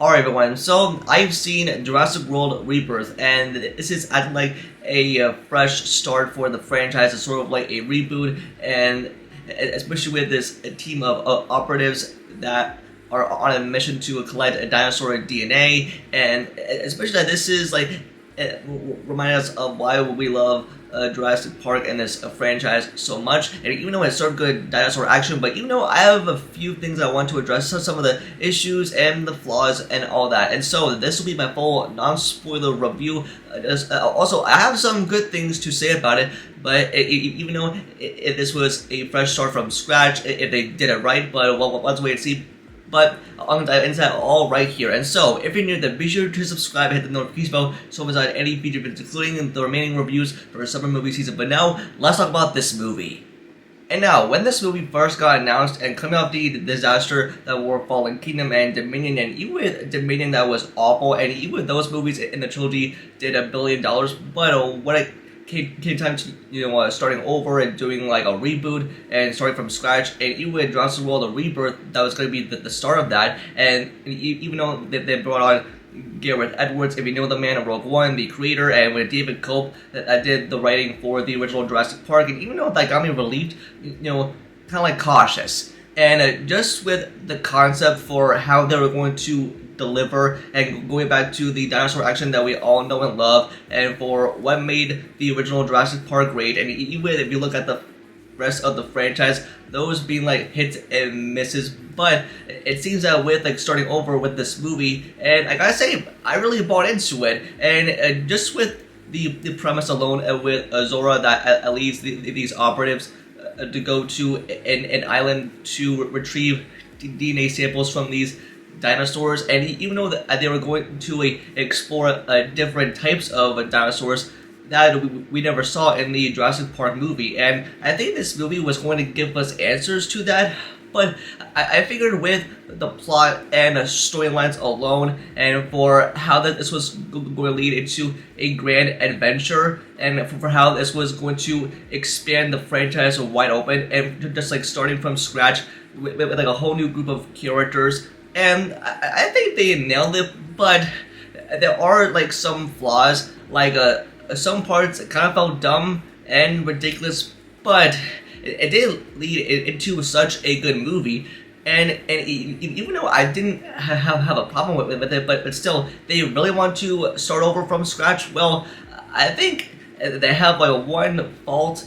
Alright everyone, so I've seen Jurassic World Rebirth, and this is at like a fresh start for the franchise. It's sort of like a reboot, and especially with this team of operatives that are on a mission to collect a dinosaur DNA, and especially that this is like remind us of why we love Jurassic Park and this franchise so much. And even though it's sort of good dinosaur action, but even though I have a few things I want to address, some of the issues and the flaws and all that. And so this will be my full non-spoiler review. Also, I have some good things to say about it, but even though if this was a fresh start from scratch, if they did it right, but let's wait and see. But I'm going to dive into that all right here. And so, if you're new, then be sure to subscribe and hit the notification bell so as not any future videos, including the remaining reviews for the summer movie season. But now, let's talk about this movie. And now, when this movie first got announced and coming off the disaster that were Fallen Kingdom and Dominion, and even with Dominion that was awful, and even with those movies in the trilogy did $1 billion, but when it came time to starting over and doing like a reboot and starting from scratch, and even with Jurassic World Rebirth, that was going to be the start of that. And even though they brought on Gareth Edwards, if you know the man of Rogue One, the creator, and with David Cope that did the writing for the original Jurassic Park, and even though that got me relieved, kind of like cautious. And just with the concept for how they were going to deliver and going back to the dinosaur action that we all know and love, and for what made the original Jurassic Park great, and even if you look at the rest of the franchise, those being like hits and misses. But it seems that with like starting over with this movie, and I gotta say, I really bought into it, and just with the premise alone, with Zora that leads these operatives to go to an island to retrieve DNA samples from these dinosaurs, and even though they were going to explore different types of dinosaurs that we never saw in the Jurassic Park movie, and I think this movie was going to give us answers to that. But I figured with the plot and the storylines alone, and for how that this was going to lead into a grand adventure, and for how this was going to expand the franchise wide open, and just like starting from scratch with like a whole new group of characters. And I think they nailed it, but there are like some flaws, like some parts kind of felt dumb and ridiculous, but it did lead into such a good movie. And even though I didn't have a problem with it, but still, they really want to start over from scratch. Well, I think they have like one fault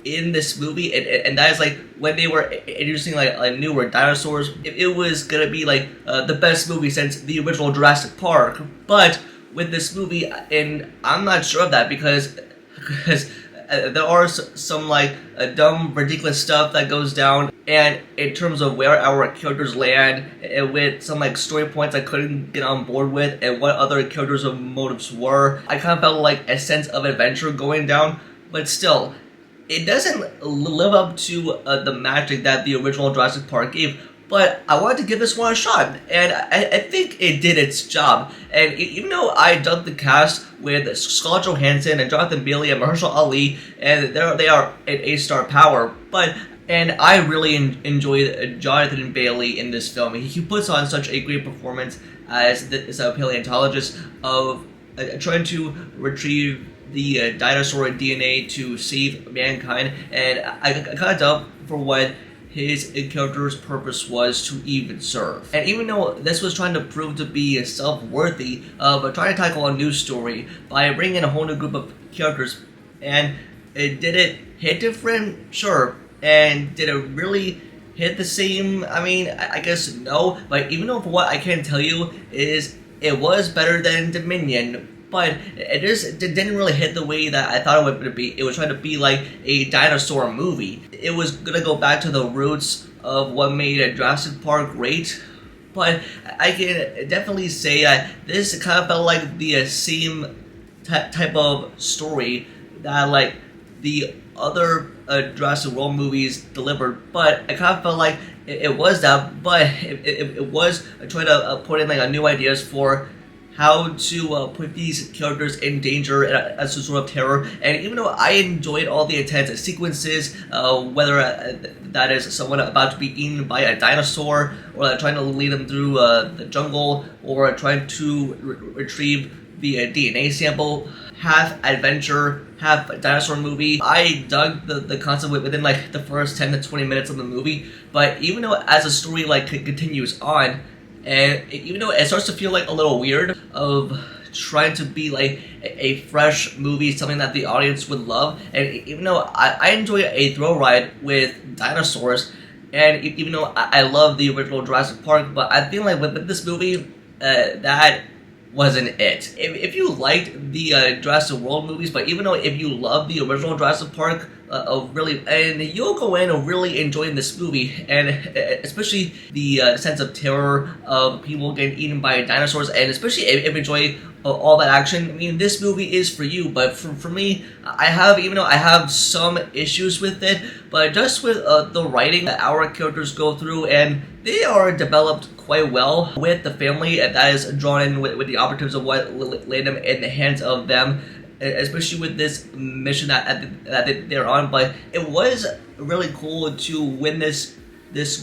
in this movie, and that is like when they were introducing like newer dinosaurs, it was gonna be like the best movie since the original Jurassic Park. But with this movie, and I'm not sure of that, because there are some like dumb, ridiculous stuff that goes down, and in terms of where our characters land, and with some like story points I couldn't get on board with, and what other characters' motives were, I kind of felt like a sense of adventure going down, but still, it doesn't live up to the magic that the original Jurassic Park gave. But I wanted to give this one a shot, and I think it did its job. And even though I dug the cast with Scarlett Johansson and Jonathan Bailey and Mahershala Ali, and they are an A-star power, and I really enjoyed Jonathan Bailey in this film. He puts on such a great performance as this paleontologist of trying to retrieve the dinosaur DNA to save mankind, and I kind of dug for what his character's purpose was to even serve. And even though this was trying to prove to be self-worthy of trying to tackle a new story by bringing in a whole new group of characters, and did it hit different? Sure. And did it really hit the same? I mean, I guess no, but even though for what I can tell you is it was better than Dominion, but it just didn't really hit the way that I thought it would be. It was trying to be like a dinosaur movie. It was gonna go back to the roots of what made Jurassic Park great, but I can definitely say that this kind of felt like the same type of story that like the other Jurassic World movies delivered. But I kind of felt like it was that, but it was trying to put in like a new ideas for how to put these characters in danger as a sort of terror. And even though I enjoyed all the intense sequences, whether that is someone about to be eaten by a dinosaur, or trying to lead them through the jungle, or trying to retrieve the DNA sample, half adventure, half dinosaur movie. I dug the concept within like the first 10 to 20 minutes of the movie, but even though as the story like continues on, and even though it starts to feel like a little weird of trying to be like a fresh movie, something that the audience would love, and even though I enjoy a thrill ride with dinosaurs, and even though I love the original Jurassic Park, but I feel like with this movie, that wasn't it. If you liked the Jurassic World movies, but even though if you love the original Jurassic Park, really, and you'll go in and really enjoy this movie, and especially the sense of terror of people getting eaten by dinosaurs, and especially if you enjoy all that action. I mean, this movie is for you, but for me, even though I have some issues with it, but just with the writing that our characters go through, and they are developed quite well with the family that is drawn in with the operatives of what laid them in the hands of them, especially with this mission that they're on. But it was really cool to win this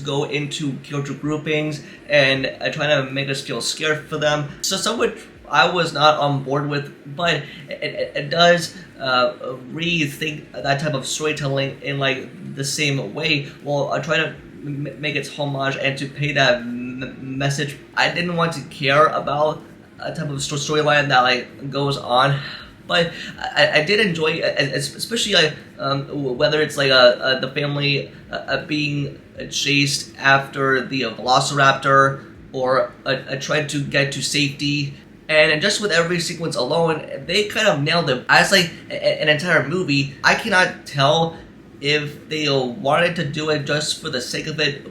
go into character groupings and trying to make us feel scared for them. So some which I was not on board with, but it does rethink that type of storytelling in like the same way, while trying to make its homage and to pay that message. I didn't want to care about a type of storyline that like goes on, but I did enjoy, especially like whether it's like the family being chased after the velociraptor, or trying to get to safety. And just with every sequence alone, they kind of nailed it. As like an entire movie, I cannot tell if they wanted to do it just for the sake of it,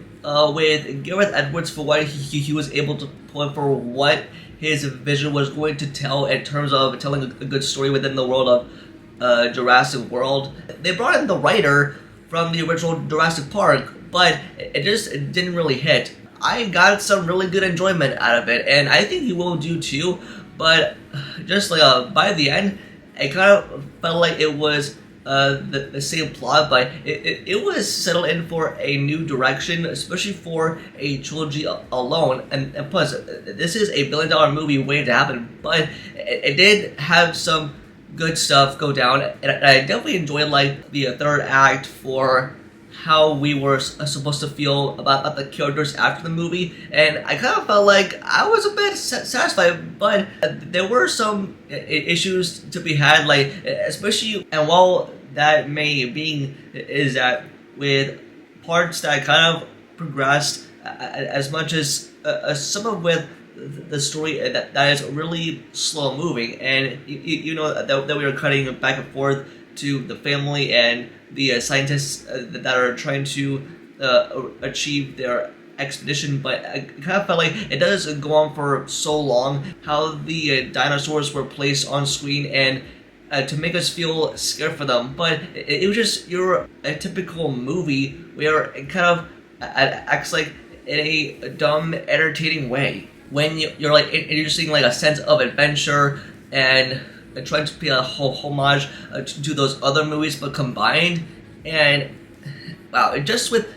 with Gareth Edwards for what he was able to put, for what his vision was going to tell in terms of telling a good story within the world of Jurassic World. They brought in the writer from the original Jurassic Park, but it just didn't really hit. I got some really good enjoyment out of it, and I think you will do too, but just like by the end, it kind of felt like it was the same plot, but it was settled in for a new direction, especially for a trilogy alone. And plus, this is a billion-dollar movie waiting to happen, but it did have some good stuff go down, and I definitely enjoyed like the third act for how we were supposed to feel about the characters after the movie, and I kind of felt like I was a bit satisfied, but there were some issues to be had, like especially, and while that may be is that with parts that kind of progressed as much as some of with the story that is really slow moving, and you know that we were cutting back and forth to the family and the scientists that are trying to achieve their expedition, but I kind of felt like it does go on for so long, how the dinosaurs were placed on screen and to make us feel scared for them, but it was just a typical movie where it kind of acts like in a dumb, entertaining way, when you're like introducing like a sense of adventure and trying to pay a whole homage to those other movies, but combined. And wow, it just with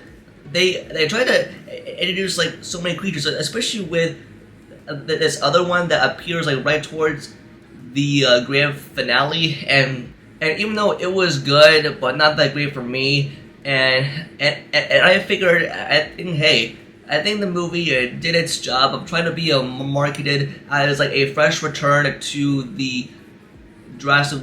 they try to introduce like so many creatures, especially with this other one that appears like right towards the grand finale, and even though it was good but not that great for me, and I figured, I think the movie did its job of trying to be marketed as like a fresh return to the Jurassic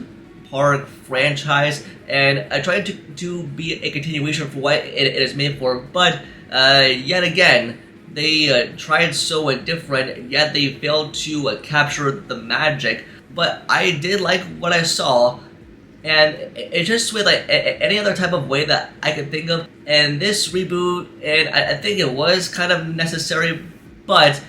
Park franchise, and I tried to be a continuation for what it is made for, but yet again, they tried so different, yet they failed to capture the magic. But I did like what I saw, and it just with like any other type of way that I could think of, and this reboot, and I think it was kind of necessary, but,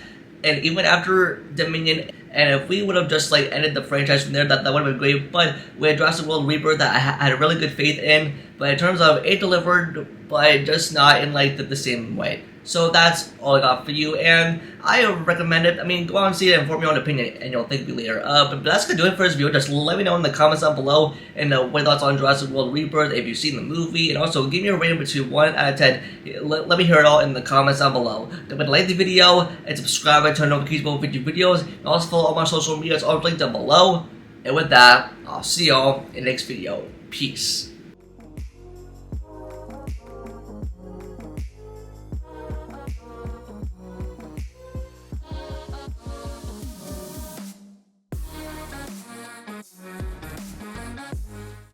and even after Dominion, and if we would have just like ended the franchise from there, that would have been great. But with Jurassic World Rebirth, that I had a really good faith in, but in terms of it delivered, but just not in like the same way. So that's all I got for you, and I recommend it. I mean, go out and see it and form your own opinion, and you'll thank me later. But that's gonna do it for this video. Just let me know in the comments down below, and what thoughts on Jurassic World Rebirth, if you've seen the movie, and also give me a rating between 1 out of 10. Let me hear it all in the comments down below. Don't forget to like the video, and subscribe and turn on notifications for future videos, and also follow all my social media, it's all linked down below. And with that, I'll see y'all in the next video. Peace.